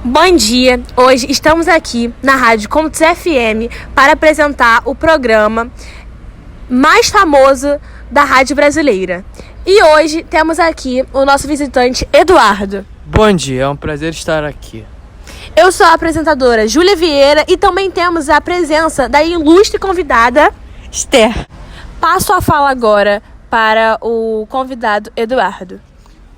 Bom dia! Hoje estamos aqui na Rádio Contos FM para apresentar o programa mais famoso da rádio brasileira. E hoje temos aqui o nosso visitante Eduardo. Bom dia, é um prazer estar aqui. Eu sou a apresentadora Júlia Vieira e também temos a presença da ilustre convidada Esther. Passo a fala agora para o convidado Eduardo.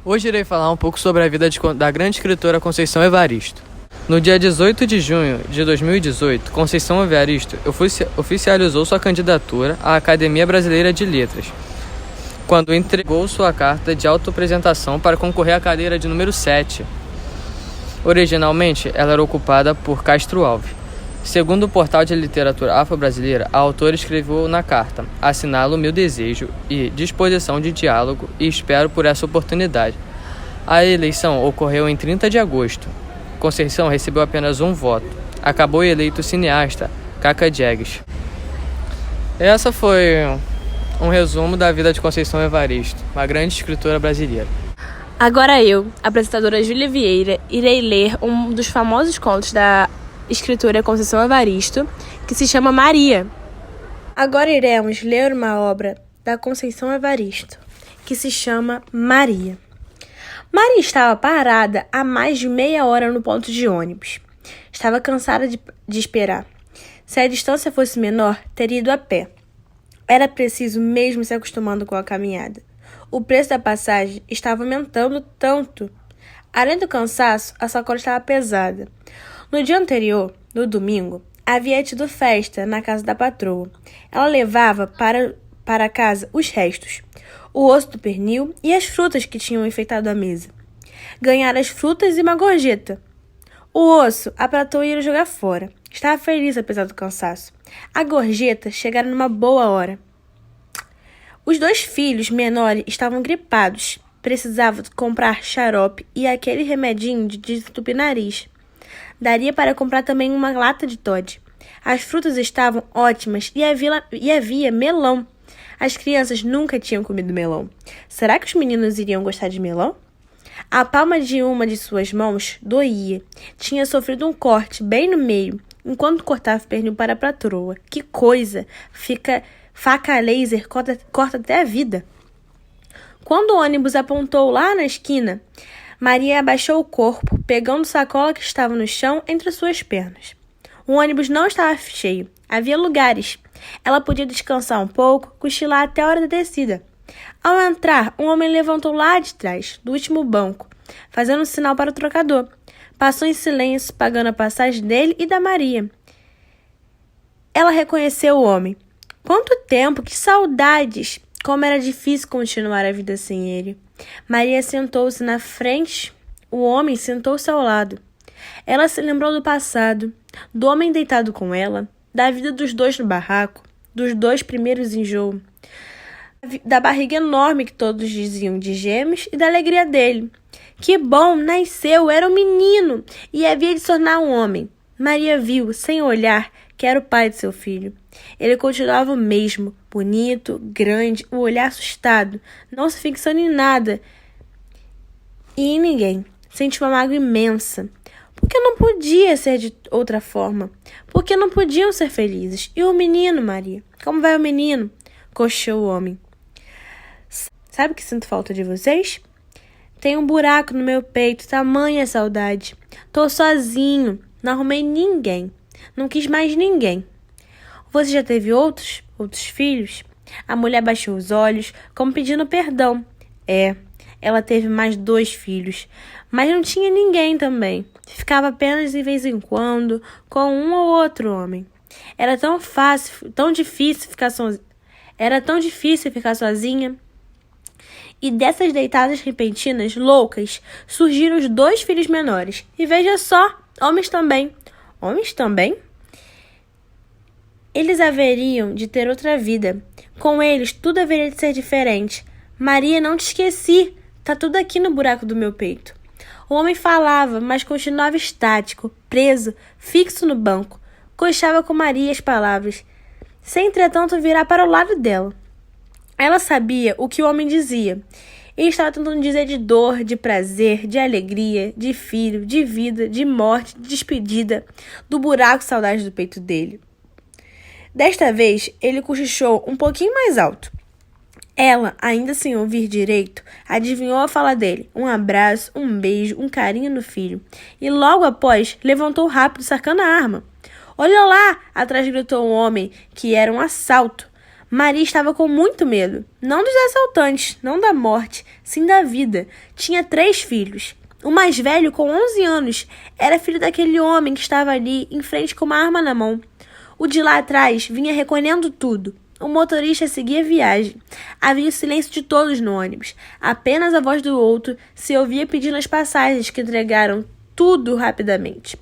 Hoje irei falar um pouco sobre a vida da grande escritora Conceição Evaristo. No dia 18 de junho de 2018, Conceição Evaristo oficializou sua candidatura à Academia Brasileira de Letras, quando entregou sua carta de autoapresentação para concorrer à cadeira de número 7. Originalmente, ela era ocupada por Castro Alves. Segundo o portal de literatura afro-brasileira, a autora escreveu na carta: assinalo meu desejo e disposição de diálogo e espero por essa oportunidade. A eleição ocorreu em 30 de agosto. Conceição recebeu apenas um voto. Acabou eleito o cineasta Cacá Diegues. Essa foi um resumo da vida de Conceição Evaristo, uma grande escritora brasileira. Agora eu, apresentadora Júlia Vieira, irei ler um dos famosos contos da escritora Conceição Evaristo, que se chama Maria. Agora iremos ler uma obra da Conceição Evaristo, que se chama Maria. Maria estava parada há mais de meia hora no ponto de ônibus. Estava cansada de esperar. Se a distância fosse menor, teria ido a pé. Era preciso mesmo se acostumando com a caminhada. O preço da passagem estava aumentando tanto. Além do cansaço, a sacola estava pesada. No dia anterior, no domingo, havia tido festa na casa da patroa. Ela levava para casa os restos, o osso do pernil e as frutas que tinham enfeitado a mesa. Ganhara as frutas e uma gorjeta. O osso a patroa ia jogar fora. Estava feliz apesar do cansaço. A gorjeta chegara numa boa hora. Os 2 filhos menores estavam gripados. Precisavam comprar xarope e aquele remedinho de desentupir nariz. Daria para comprar também uma lata de Toddy. As frutas estavam ótimas e havia melão. As crianças nunca tinham comido melão. Será que os meninos iriam gostar de melão? A palma de uma de suas mãos doía. Tinha sofrido um corte bem no meio, enquanto cortava o pernil para a patroa. Que coisa! Faca laser corta até a vida. Quando o ônibus apontou lá na esquina, Maria abaixou o corpo, pegando a sacola que estava no chão entre suas pernas. O ônibus não estava cheio. Havia lugares. Ela podia descansar um pouco, cochilar até a hora da descida. Ao entrar, um homem levantou lá de trás, do último banco, fazendo um sinal para o trocador. Passou em silêncio, pagando a passagem dele e da Maria. Ela reconheceu o homem. Quanto tempo, que saudades! Como era difícil continuar a vida sem ele. Maria sentou-se na frente, o homem sentou-se ao lado. Ela se lembrou do passado, do homem deitado com ela, da vida dos 2 no barraco, dos 2 primeiros enjoos, da barriga enorme que todos diziam de gêmeos e da alegria dele. Que bom, nasceu, era um menino e havia de se tornar um homem. Maria viu, sem olhar, que era o pai de seu filho. Ele continuava o mesmo, bonito, grande, o olhar assustado, não se fixando em nada e em ninguém. Sentiu uma mágoa imensa. Porque não podia ser de outra forma? Porque não podiam ser felizes? E o menino, Maria? Como vai o menino? Cochou o homem. Sabe que sinto falta de vocês? Tem um buraco no meu peito, tamanha saudade. Tô sozinho, não arrumei ninguém. Não quis mais ninguém. Você já teve outros filhos? A mulher baixou os olhos, como pedindo perdão. Ela teve mais 2 filhos, mas não tinha ninguém também. Ficava apenas de vez em quando com um ou outro homem. Era tão difícil ficar sozinha. E dessas deitadas repentinas, loucas, surgiram os 2 filhos menores. E veja só, homens também. Homens também? Eles haveriam de ter outra vida. Com eles, tudo haveria de ser diferente. Maria, não te esqueci. Tá tudo aqui no buraco do meu peito. O homem falava, mas continuava estático, preso, fixo no banco. Coxava com Maria as palavras, sem entretanto virar para o lado dela. Ela sabia o que o homem dizia. Ele estava tentando dizer de dor, de prazer, de alegria, de filho, de vida, de morte, de despedida, do buraco saudade do peito dele. Desta vez, ele cochichou um pouquinho mais alto. Ela, ainda sem ouvir direito, adivinhou a fala dele. Um abraço, um beijo, um carinho no filho. E logo após, levantou rápido, sacando a arma. Olha lá! Atrás gritou um homem que era um assalto. Maria estava com muito medo. Não dos assaltantes, não da morte, sim da vida. Tinha 3 filhos. O mais velho, com 11 anos, era filho daquele homem que estava ali, em frente com uma arma na mão. O de lá atrás vinha recolhendo tudo. O motorista seguia a viagem. Havia o silêncio de todos no ônibus. Apenas a voz do outro se ouvia pedindo as passagens, que entregaram tudo rapidamente.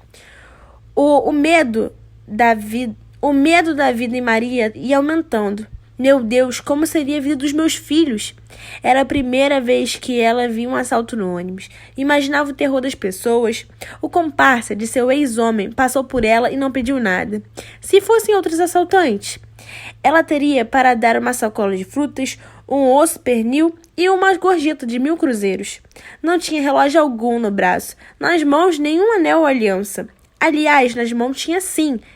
O medo da vida em Maria ia aumentando. Meu Deus, como seria a vida dos meus filhos? Era a primeira vez que ela via um assalto no ônibus. Imaginava o terror das pessoas. O comparsa de seu ex-homem passou por ela e não pediu nada. Se fossem outros assaltantes, ela teria para dar uma sacola de frutas, um osso pernil e uma gorjeta de 1000 cruzeiros. Não tinha relógio algum no braço, nas mãos nenhum anel ou aliança. Aliás, nas mãos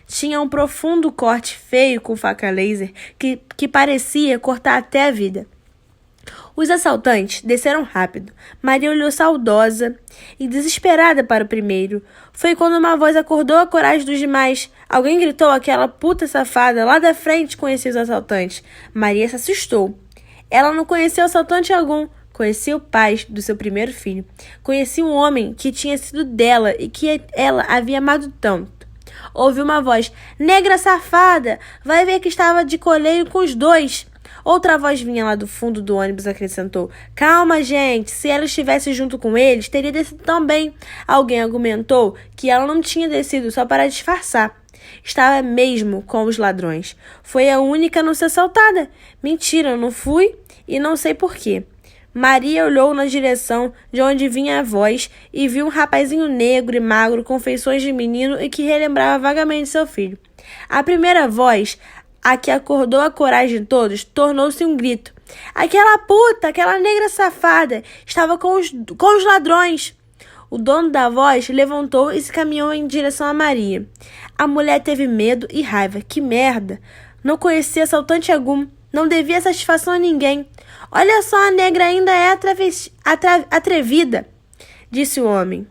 tinha um profundo corte feio com faca laser que parecia cortar até a vida. Os assaltantes desceram rápido. Maria olhou saudosa e desesperada para o primeiro. Foi quando uma voz acordou a coragem dos demais. Alguém gritou: aquela puta safada lá da frente conhecia os assaltantes. Maria se assustou. Ela não conhecia assaltante algum. Conhecia o pai do seu primeiro filho. Conhecia um homem que tinha sido dela e que ela havia amado tanto. Ouviu uma voz: negra safada, vai ver que estava de coleio com os 2. Outra voz vinha lá do fundo do ônibus, acrescentou: calma, gente, se ela estivesse junto com eles, teria descido também. Alguém argumentou que ela não tinha descido só para disfarçar. Estava mesmo com os ladrões. Foi a única a não ser assaltada. Mentira, eu não fui e não sei porquê. Maria olhou na direção de onde vinha a voz e viu um rapazinho negro e magro com feições de menino e que relembrava vagamente seu filho. A primeira voz, a que acordou a coragem de todos, tornou-se um grito. Aquela puta, aquela negra safada, estava com os ladrões. O dono da voz levantou e se caminhou em direção a Maria. A mulher teve medo e raiva. Que merda! Não conhecia assaltante algum. Não devia satisfação a ninguém. Olha só, a negra ainda é atrevida, disse o homem,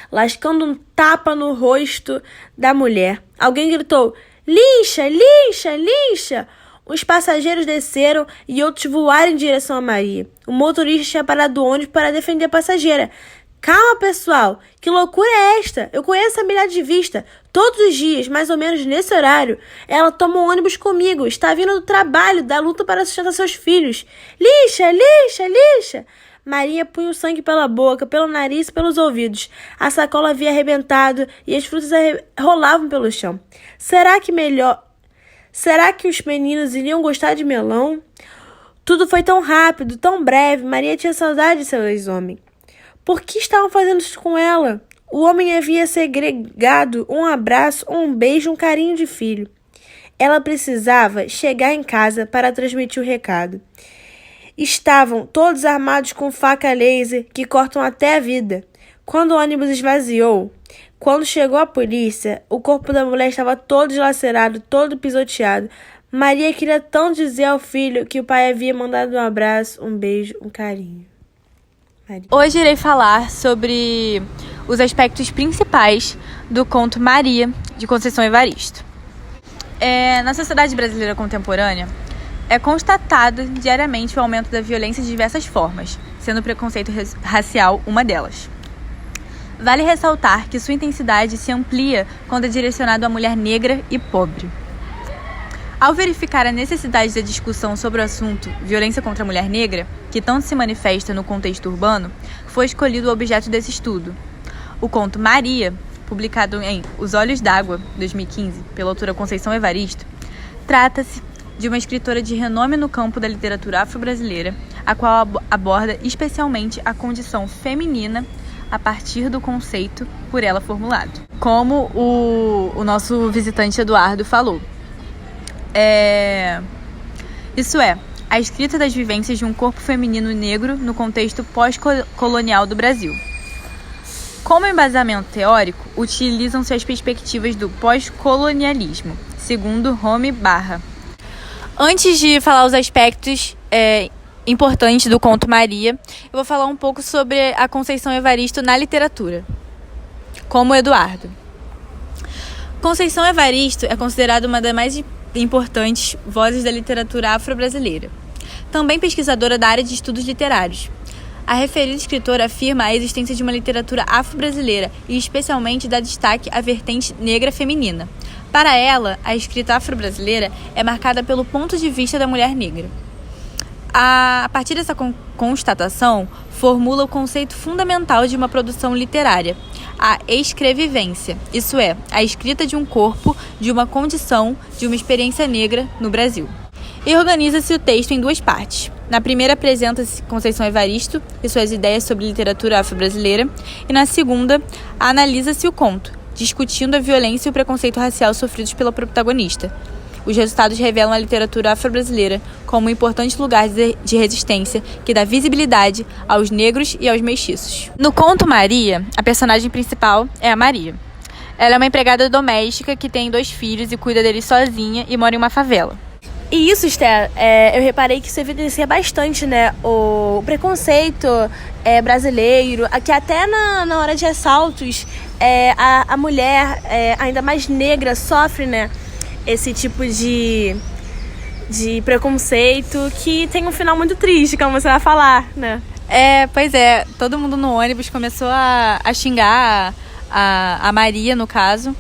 lascando um tapa no rosto da mulher. Alguém gritou: lincha, lincha, lincha! Os passageiros desceram e outros voaram em direção a Maria. O motorista tinha parado o ônibus para defender a passageira. Calma, pessoal, que loucura é esta? Eu conheço a mulher de vista. Todos os dias, mais ou menos nesse horário, ela toma um ônibus comigo. Está vindo do trabalho, da luta para sustentar seus filhos. Lixa, lixa, lixa! Maria punha o sangue pela boca, pelo nariz e pelos ouvidos. A sacola havia arrebentado e as frutas rolavam pelo chão. Será que os meninos iriam gostar de melão? Tudo foi tão rápido, tão breve. Maria tinha saudade de seu ex-homem. Por que estavam fazendo isso com ela? O homem havia segregado um abraço, um beijo, um carinho de filho. Ela precisava chegar em casa para transmitir o recado. Estavam todos armados com faca laser que cortam até a vida. Quando o ônibus esvaziou, quando chegou a polícia, o corpo da mulher estava todo dilacerado, todo pisoteado. Maria queria tanto dizer ao filho que o pai havia mandado um abraço, um beijo, um carinho. Hoje irei falar sobre os aspectos principais do conto Maria, de Conceição Evaristo. Na sociedade brasileira contemporânea, é constatado diariamente o aumento da violência de diversas formas, sendo o preconceito racial uma delas. Vale ressaltar que sua intensidade se amplia quando é direcionado à mulher negra e pobre. Ao verificar a necessidade da discussão sobre o assunto violência contra a mulher negra, que tanto se manifesta no contexto urbano, foi escolhido o objeto desse estudo. O conto Maria, publicado em Os Olhos d'Água, 2015, pela autora Conceição Evaristo, trata-se de uma escritora de renome no campo da literatura afro-brasileira, a qual aborda especialmente a condição feminina a partir do conceito por ela formulado. Como o nosso visitante Eduardo falou. a escrita das vivências de um corpo feminino negro no contexto pós-colonial do Brasil. Como embasamento teórico, utilizam-se as perspectivas do pós-colonialismo, segundo Rome Barra. Antes de falar os aspectos importantes do conto Maria, eu vou falar um pouco sobre a Conceição Evaristo na literatura, como Eduardo. Conceição Evaristo é considerada uma das mais importantes vozes da literatura afro-brasileira. Também pesquisadora da área de estudos literários. A referida escritora afirma a existência de uma literatura afro-brasileira e especialmente dá destaque à vertente negra feminina. Para ela, a escrita afro-brasileira é marcada pelo ponto de vista da mulher negra. A partir dessa constatação, formula o conceito fundamental de uma produção literária, a escrevivência, isso é, a escrita de um corpo, de uma condição, de uma experiência negra no Brasil. E organiza-se o texto em duas partes. Na primeira apresenta-se Conceição Evaristo e suas ideias sobre literatura afro-brasileira, e na segunda analisa-se o conto, discutindo a violência e o preconceito racial sofridos pela protagonista. Os resultados revelam a literatura afro-brasileira como um importante lugar de resistência que dá visibilidade aos negros e aos mestiços. No conto Maria, a personagem principal é a Maria. Ela é uma empregada doméstica que tem 2 filhos e cuida deles sozinha e mora em uma favela. E isso, Esther, eu reparei que isso evidencia bastante, né, o preconceito brasileiro, que até na hora de assaltos, a mulher, ainda mais negra, sofre, né, esse tipo de preconceito que tem um final muito triste, como você vai falar, né? Pois é, todo mundo no ônibus começou a xingar a Maria, no caso,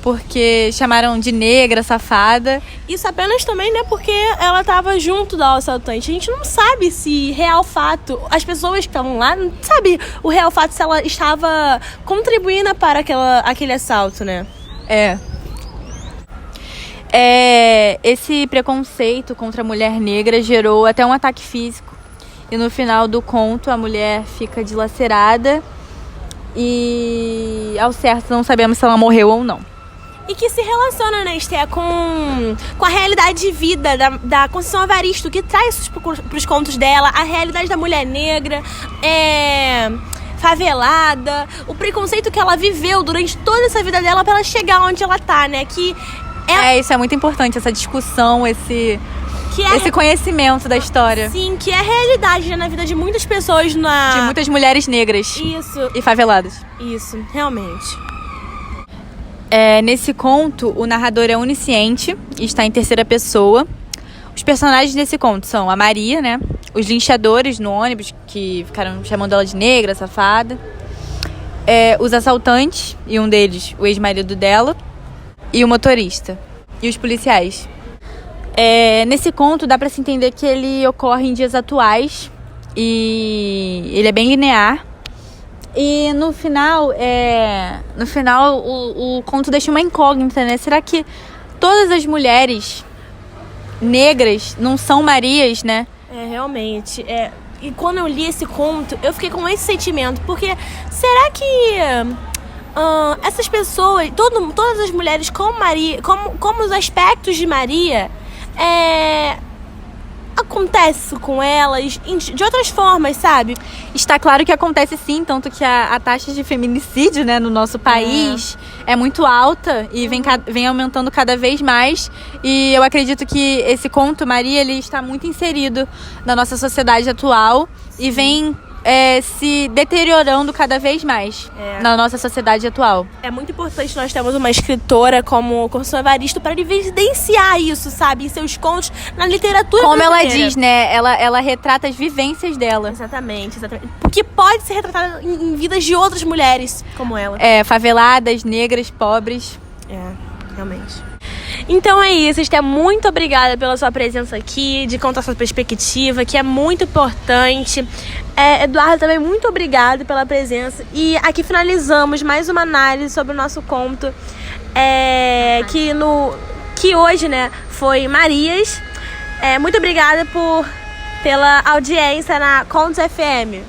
porque chamaram de negra, safada. Isso apenas também, né, porque ela estava junto da assaltante. A gente não sabe se real fato, as pessoas que estavam lá, não sabe o real fato se ela estava contribuindo para aquele assalto, né? Esse preconceito contra a mulher negra gerou até um ataque físico. E no final do conto, a mulher fica dilacerada e, ao certo, não sabemos se ela morreu ou não. E que se relaciona, né, Esther, com a realidade de vida da Conceição Evaristo, que traz para os contos dela a realidade da mulher negra, favelada, o preconceito que ela viveu durante toda essa vida dela para ela chegar onde ela tá, né? Isso é muito importante, essa discussão, esse conhecimento da história. Sim, que é a realidade, né, na vida de muitas pessoas, de muitas mulheres negras. Isso. E faveladas. Isso, realmente. Nesse conto, o narrador é onisciente e está em terceira pessoa. Os personagens desse conto são a Maria, né? Os linchadores no ônibus, que ficaram chamando ela de negra, safada. Os assaltantes, e um deles, o ex-marido dela. E o motorista. E os policiais. Nesse conto, dá pra se entender que ele ocorre em dias atuais. E ele é bem linear. E no final, o conto deixa uma incógnita, né? Será que todas as mulheres negras não são Marias, né? Realmente. E quando eu li esse conto, eu fiquei com esse sentimento. Porque será que essas pessoas, todas as mulheres como Maria, como os aspectos de Maria, acontece com elas de outras formas, sabe? Está claro que acontece sim, tanto que a taxa de feminicídio, né, no nosso país é muito alta e vem aumentando cada vez mais. E eu acredito que esse conto, Maria, ele está muito inserido na nossa sociedade atual e vem se deteriorando cada vez mais na nossa sociedade atual. É muito importante nós termos uma escritora como Conceição Evaristo para evidenciar isso, sabe? Em seus contos, na literatura como brasileira. Ela diz, né? Ela retrata as vivências dela. Exatamente. Porque pode ser retratada em vidas de outras mulheres como ela. Faveladas, negras, pobres. Realmente. Então é isso, Esther, muito obrigada pela sua presença aqui, de contar sua perspectiva, que é muito importante. Eduardo, também muito obrigado pela presença. E aqui finalizamos mais uma análise sobre o nosso conto, que hoje, né, foi Marias. Muito obrigada pela audiência na Contos FM.